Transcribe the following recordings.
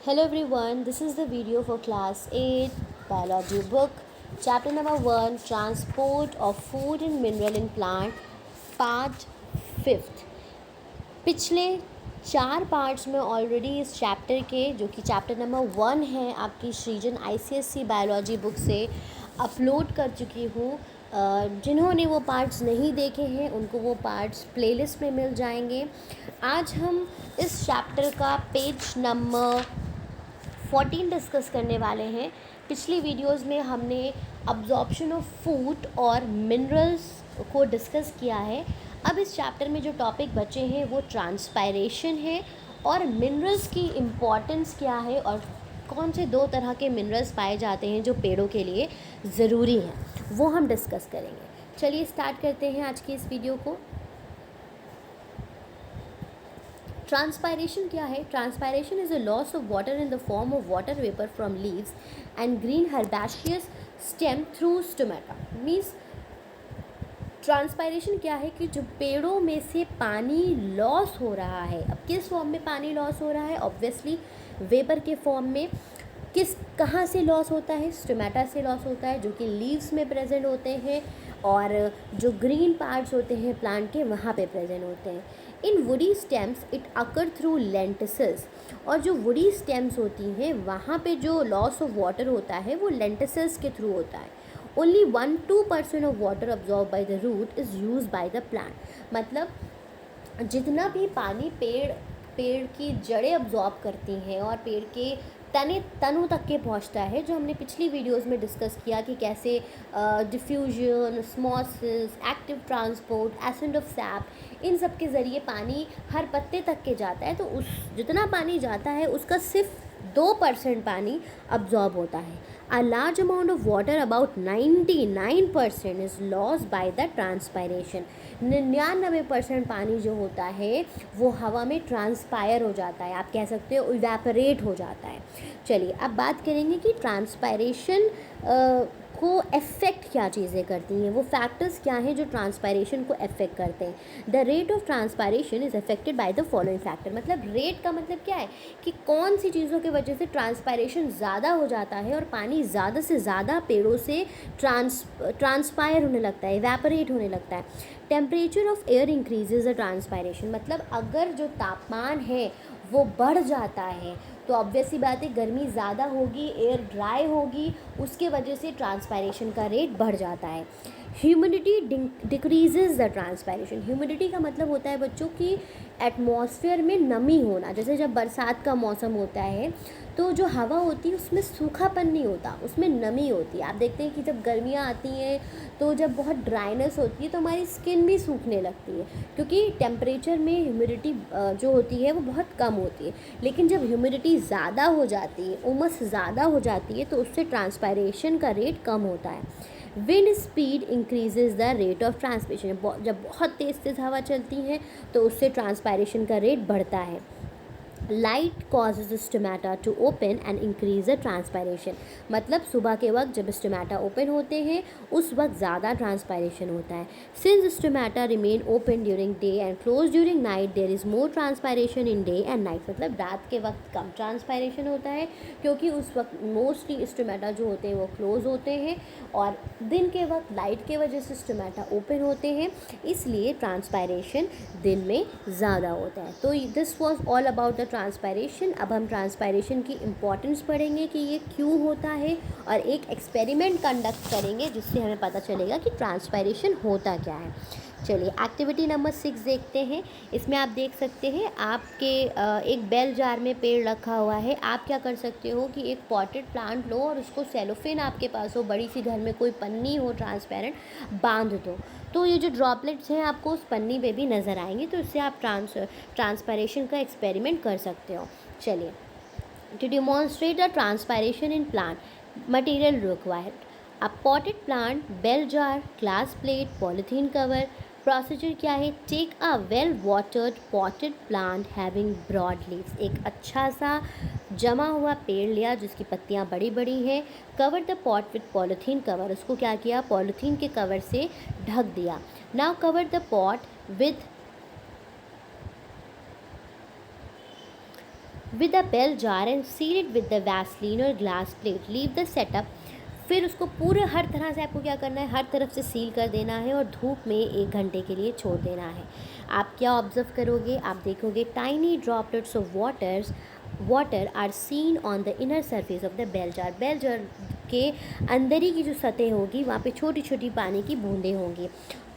Hello everyone, this is the video for class 8 biology book, chapter number 1, transport of food and mineral in plant, part 5th. पिछले 4 parts में already इस chapter के जो कि chapter number 1 है आपकी सृजन ICSE बायोलॉजी बुक से अपलोड कर चुकी हूँ। जिन्होंने वो पार्ट्स नहीं देखे हैं उनको वो पार्ट्स प्लेलिस्ट में मिल जाएंगे। आज हम इस चैप्टर का पेज नंबर 14 डिस्कस करने वाले हैं। पिछली वीडियोस में हमने अब्जॉर्प्शन ऑफ फूड और मिनरल्स को डिस्कस किया है। अब इस चैप्टर में जो टॉपिक बचे हैं वो ट्रांसपायरेशन है और मिनरल्स की इम्पॉर्टेंस क्या है और कौन से 2 तरह के मिनरल्स पाए जाते हैं जो पेड़ों के लिए ज़रूरी हैं, वो हम डिस्कस करेंगे। चलिए स्टार्ट करते हैं आज की इस वीडियो को। ट्रांसपायरेशन क्या है? Transpiration is a loss of water in the form of water vapour from leaves and green herbaceous stem through stomata. Means transpiration क्या है कि जो पेड़ों में से पानी लॉस हो रहा है। अब किस फॉर्म में पानी लॉस हो रहा है? ऑब्वियसली वेपर के फॉर्म में। कहाँ से लॉस होता है? स्टोमेटा से लॉस होता है जो कि लीव्स में प्रेजेंट होते हैं और जो ग्रीन पार्ट्स होते हैं प्लांट के वहाँ पे प्रेजेंट होते हैं। In woody stems it occur through lenticels. और जो वुडी स्टेम्स होती हैं वहाँ पे जो लॉस ऑफ वाटर होता है वो लेंटिसेस के थ्रू होता है। Only 1-2% of water absorb by the root is use by the plant. मतलब जितना भी पानी पेड़ की जड़ें अब्जॉर्ब करती हैं और पेड़ के तनों तक के पहुंचता है, जो हमने पिछली वीडियोस में डिस्कस किया कि कैसे diffusion, osmosis, active transport, ascent of sap, इन सब के ज़रिए पानी हर पत्ते तक के जाता है। तो उस जितना पानी जाता है उसका सिर्फ 2% पानी अब्जॉर्ब होता है। A large amount of water about 99% is loss by the transpiration. 99% पानी जो होता है वो हवा में ट्रांसपायर हो जाता है, आप कह सकते हो इवेपोरेट हो जाता है। चलिए अब बात करेंगे कि ट्रांसपायरेशन को अफेक्ट क्या चीज़ें करती हैं, वो फैक्टर्स क्या हैं जो ट्रांसपायरेशन को अफेक्ट करते हैं। The rate of transpiration is affected by the following factor. मतलब रेट का मतलब क्या है कि कौन सी चीज़ों की वजह से ट्रांसपायरेशन ज़्यादा हो जाता है और पानी ज़्यादा से ज़्यादा पेड़ों से ट्रांसपायर होने लगता है, इवेपोरेट होने लगता है। Temperature of air increases the transpiration. मतलब अगर जो तापमान है वो बढ़ जाता है तो ऑब्वियस सी बात है गर्मी ज़्यादा होगी, एयर ड्राई होगी, उसके वजह से ट्रांसपायरेशन का रेट बढ़ जाता है। Humidity decreases the transpiration. Humidity का मतलब होता है बच्चों की एटमॉस्फेयर में नमी होना। जैसे जब बरसात का मौसम होता है तो जो हवा होती है उसमें सूखापन नहीं होता, उसमें नमी होती है। आप देखते हैं कि जब गर्मियाँ आती हैं तो जब बहुत ड्राइनेस होती है तो हमारी स्किन भी सूखने लगती है, क्योंकि टेम्परेचर में ह्यूमिडिटी जो होती है वो बहुत कम होती है। लेकिन जब ह्यूमिडिटी ज़्यादा हो जाती है, उमस ज़्यादा हो जाती है, तो उससे ट्रांसपायरेशन का रेट कम होता है। Wind speed increases the rate of transpiration. जब बहुत तेज़ हवा चलती है तो उससे ट्रांसपायरेशन का रेट बढ़ता है। Light causes stomata to open and increase the transpiration. मतलब सुबह के वक्त जब स्टोमेटा ओपन होते हैं उस वक्त ज़्यादा ट्रांसपायरेशन होता है। Since stomata remain open during day and close during night there is more transpiration in day and night. मतलब रात के वक्त कम ट्रांसपायरेशन होता है क्योंकि उस वक्त मोस्टली स्टोमेटा जो होते हैं वो क्लोज होते हैं और दिन के वक्त लाइट के वजह से स्टोमेटा ओपन होते हैं, इसलिए ट्रांसपायरेशन दिन में ज़्यादा होता है। तो this was all about the transpiration. अब हम ट्रांसपायरेशन की इम्पॉर्टेंस पढ़ेंगे कि ये क्यों होता है और एक एक्सपेरिमेंट कंडक्ट करेंगे जिससे हमें पता चलेगा कि ट्रांसपायरेशन होता क्या है। चलिए एक्टिविटी नंबर 6 देखते हैं। इसमें आप देख सकते हैं आपके एक बेल जार में पेड़ रखा हुआ है। आप क्या कर सकते हो कि एक पॉटेड प्लांट लो और उसको सेलोफेन आपके पास हो, बड़ी सी घर में कोई पन्नी हो ट्रांसपेरेंट, बांध दो। तो ये जो ड्रॉपलेट्स हैं आपको उस पन्नी पे भी नज़र आएंगे, तो इससे आप ट्रांसपायरेशन का एक्सपेरिमेंट कर सकते हो। चलिए to demonstrate the transpiration in plant, material required: a potted plant, bell jar, glass plate, polythene cover. Procedure क्या है? Take a well watered potted plant having broad leaves. एक अच्छा सा जमा हुआ पेड़ लिया जिसकी पत्तियां बड़ी बड़ी हैं। Cover the pot with polythene cover. उसको क्या किया? पॉलीथीन के कवर से ढक दिया। Now cover the pot with a bell jar and seal it with the Vaseline और glass plate, leave the setup. फिर उसको पूरे हर तरह से आपको क्या करना है, हर तरफ से सील कर देना है और धूप में 1 घंटे के लिए छोड़ देना है। आप क्या ऑब्जर्व करोगे, आप देखोगे tiny droplets of water are seen on the inner surface of the bell jar. Bell jar के अंदर ही की जो सतह होगी वहाँ पे छोटी छोटी पानी की बूंदें होंगी।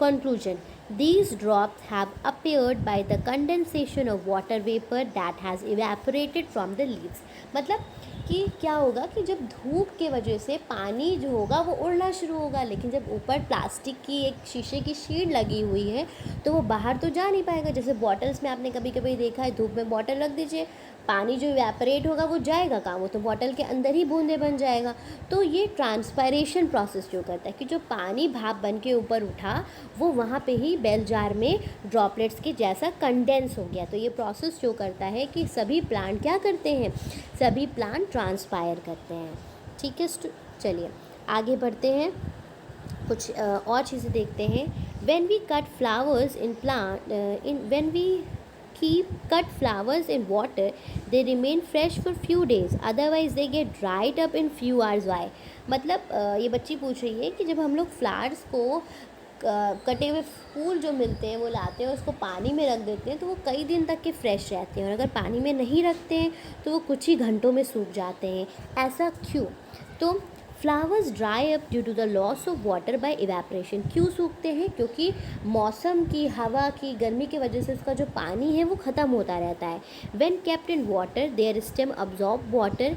Conclusion, these drops have appeared by the condensation of water vapor that has evaporated from the leaves। मतलब कि क्या होगा कि जब धूप के वजह से पानी जो होगा वो उड़ना शुरू होगा, लेकिन जब ऊपर प्लास्टिक की एक शीशे की शीट लगी हुई है तो वो बाहर तो जा नहीं पाएगा। जैसे बॉटल्स में आपने कभी कभी देखा है, धूप में बॉटल रख दीजिए, पानी जो इवेपोरेट होगा वो जाएगा कहाँ, वो तो बॉटल के अंदर ही बूंदे बन जाएगा। तो ये ट्रांसपायरेशन प्रोसेस जो करता है कि जो पानी भाप बन के ऊपर उठा वो वहाँ पे ही बेल जार में ड्रॉपलेट्स के जैसा कंडेंस हो गया। तो ये प्रोसेस जो करता है कि सभी प्लांट क्या करते हैं, सभी प्लांट ट्रांसपायर करते हैं। ठीक है, चलिए आगे बढ़ते हैं, कुछ और चीज़ें देखते हैं। when we cut flowers in plant when we cut flowers in water, they remain fresh for few days, otherwise they get dried up in few hours। why? मतलब ये बच्ची पूछ रही है कि जब हम लोग फ्लावर्स को कटे हुए फूल जो मिलते हैं वो लाते हैं, उसको पानी में रख देते हैं तो वो कई दिन तक के फ्रेश रहते हैं, और अगर पानी में नहीं रखते हैं तो वो कुछ ही घंटों में सूख जाते हैं। ऐसा क्यों? तो flowers dry up due to the loss of water by evaporation. क्यों सूखते हैं? क्योंकि मौसम की, हवा की, गर्मी की वजह से उसका जो पानी है वो ख़त्म होता रहता है। When kept in water there stem absorb water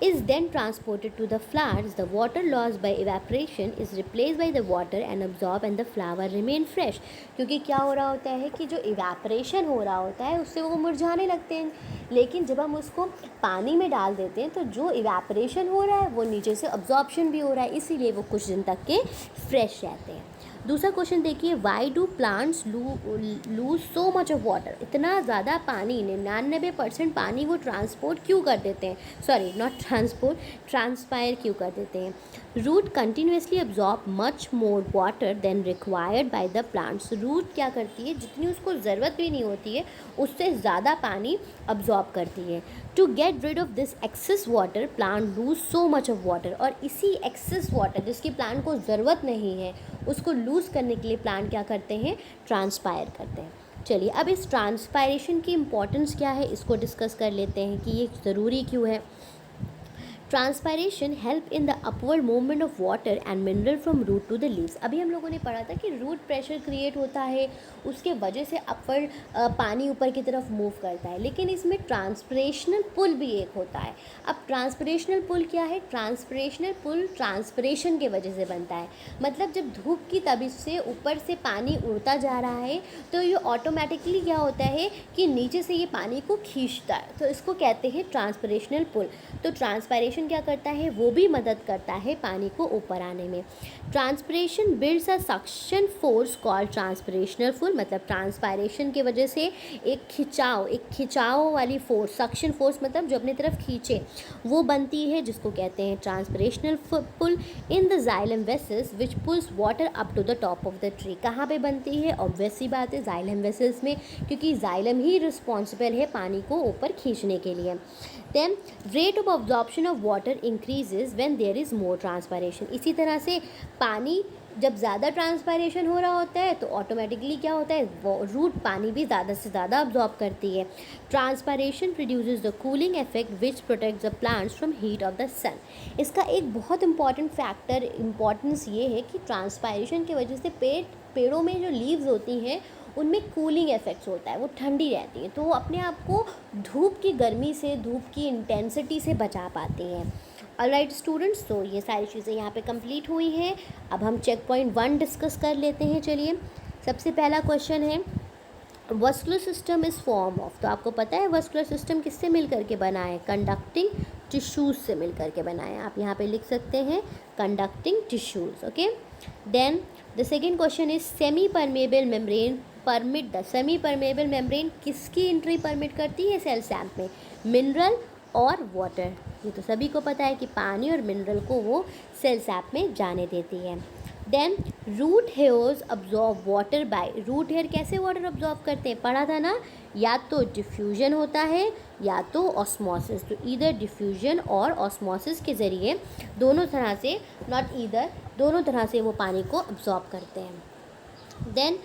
is then transported to the flowers, the water lost by evaporation is replaced by the water and absorbed and the flower remain fresh। क्योंकि क्या हो रहा होता है कि जो evaporation हो रहा होता है उससे वो मुरझाने लगते हैं, लेकिन जब हम उसको पानी में डाल देते हैं तो जो इवेपरेशन हो रहा है वो नीचे से अब्जॉर्प्शन भी हो रहा है, इसीलिए वो कुछ दिन तक के फ्रेश रहते हैं। दूसरा क्वेश्चन देखिए, why do plants loose so much of water. इतना ज़्यादा पानी, 99% पानी वो ट्रांसपोर्ट क्यों कर देते हैं, सॉरी नॉट ट्रांसपोर्ट, ट्रांसपायर क्यों कर देते हैं? Root continuously absorb much more water than required by the plants. Root क्या करती है, जितनी उसको ज़रूरत भी नहीं होती है उससे ज़्यादा पानी अब्जॉर्ब करती है। To get rid of this excess water plant lose so much of water. और इसी एक्सेस वाटर जिसकी प्लांट को ज़रूरत नहीं है उसको लूज़ करने के लिए प्लांट क्या करते हैं, ट्रांसपायर करते हैं। चलिए अब इस ट्रांसपायरेशन की इम्पोर्टेंस क्या है इसको डिस्कस कर लेते हैं कि ये ज़रूरी क्यों है। Transpiration help in the upward movement of water and mineral from root to the leaves. अभी हम लोगों ने पढ़ा था कि रूट प्रेशर क्रिएट होता है, उसके वजह से अपवर्ड पानी ऊपर की तरफ मूव करता है, लेकिन इसमें ट्रांसपरेशनल पुल भी एक होता है। अब ट्रांसपरेशनल पुल क्या है? ट्रांसपरेशनल पुल ट्रांसपरेशन के वजह से बनता है। मतलब जब धूप की तबीयत से ऊपर से पानी उड़ता जा रहा है तो ये ऑटोमेटिकली क्या होता है कि नीचे से ये पानी को खींचता है, तो इसको कहते हैं ट्रांसपरेशनल पुल। तो ट्रांसपायरेशन क्या करता है, वो भी मदद करता है पानी को ऊपर आने में। Transpiration builds a suction force called transpirational pull. मतलब ट्रांसपायरेशन की वजह से एक खिंचाव वाली फोर्स, सक्शन फोर्स मतलब जो अपनी तरफ खींचे, वो बनती है जिसको कहते हैं transpirational pull in the xylem vessels which pulls water up to the top of the tree. कहाँ पे बनती है? ऑब्वियस सी बात है जाइलम वेसल्स में, क्योंकि जाइलम ही रिस्पॉन्सिबल है पानी को ऊपर खींचने के लिए। Then rate of absorption of water increases when there is more transpiration. इसी तरह से पानी जब ज़्यादा ट्रांसपायरेशन हो रहा होता है तो ऑटोमेटिकली क्या होता है, वो रूट पानी भी ज़्यादा से ज़्यादा अब्जॉर्ब करती है। Transpiration produces the cooling effect which protects the plants from heat of the sun. इसका एक बहुत इंपॉर्टेंट फैक्टर, इम्पॉर्टेंस ये है कि ट्रांसपायरेशन की वजह से पेड़ों में जो लीव्स होती हैं उनमें कूलिंग इफेक्ट्स होता है, वो ठंडी रहती हैं, तो वो अपने आप को धूप की गर्मी से, धूप की इंटेंसिटी से बचा पाती हैं। ऑलराइट स्टूडेंट्स, तो ये सारी चीज़ें यहाँ पे कंप्लीट हुई हैं। अब हम चेक पॉइंट 1 डिस्कस कर लेते हैं। चलिए, सबसे पहला क्वेश्चन है vascular system is form of. तो आपको पता है वस्कुलर सिस्टम किससे मिल करके बना है? कंडक्टिंग टिश्यूज़ से मिल करके बना है। आप यहाँ पे लिख सकते हैं conducting tissues. Okay, then the second question is semi permeable membrane permit the. Semi permeable membrane किसकी एंट्री परमिट करती है सेल सैप में? मिनरल और वाटर। ये तो सभी को पता है कि पानी और मिनरल को वो सेल सैप में जाने देती है। Then root hairs absorb water by, root hair कैसे वाटर अब्जॉर्ब करते हैं, पढ़ा था ना, या तो डिफ्यूजन होता है या तो ऑस्मोसिस, तो इधर डिफ्यूजन और ऑस्मोसिस के ज़रिए दोनों तरह से, नॉट ईदर, दोनों तरह से वो पानी को अब्जॉर्ब करते हैं. Then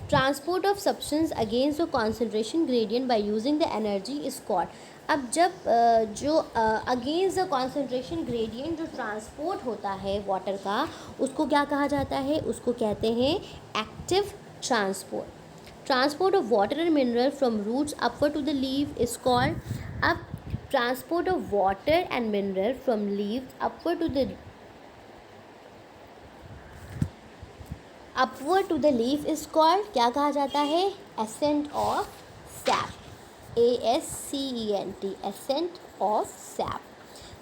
transport of substance against the concentration gradient by using the energy is called. अब जब जो अगेंस्ट द कॉन्सेंट्रेशन ग्रेडियंट जो ट्रांसपोर्ट होता है वाटर का, उसको क्या कहा जाता है, उसको कहते हैं active transport. Transport of water and mineral from roots upward to the leave is called. अब transport of water and mineral from leaves upward to the leaf is called, क्या कहा जाता है, ascent of sap, ASCENT, ascent of sap.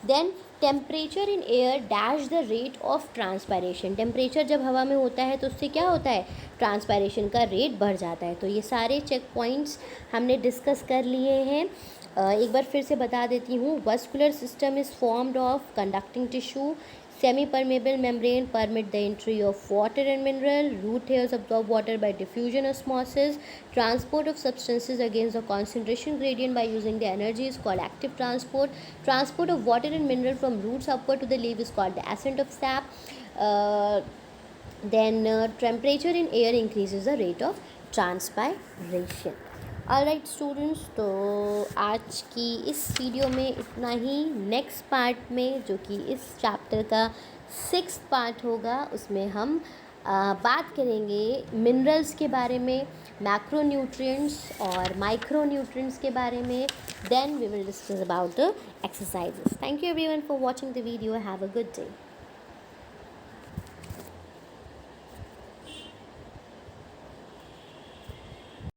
Then temperature in air dash the rate of transpiration. Temperature जब हवा में होता है तो उससे क्या होता है, ट्रांसपायरेशन का रेट बढ़ जाता है. तो ये सारे चेक पॉइंट्स हमने डिस्कस कर लिए हैं. एक बार फिर से बता देती हूँ. Vascular system is formed of conducting tissue, semi-permeable membrane permit the entry of water and mineral, root hairs absorb water by diffusion osmosis, transport of substances against the concentration gradient by using the energy is called active transport, transport of water and mineral from roots upward to the leaf is called the ascent of sap, then temperature in air increases the rate of transpiration. Alright students, तो आज की इस video में इतना ही. Next part में, जो कि इस चैप्टर का 6th पार्ट होगा, उसमें हम बात करेंगे मिनरल्स के बारे में, मैक्रोन्यूट्रिएंट्स और माइक्रोन्यूट्रिएंट्स के बारे में. Then we will discuss about the exercises. Thank you everyone for watching the video. Have a good day.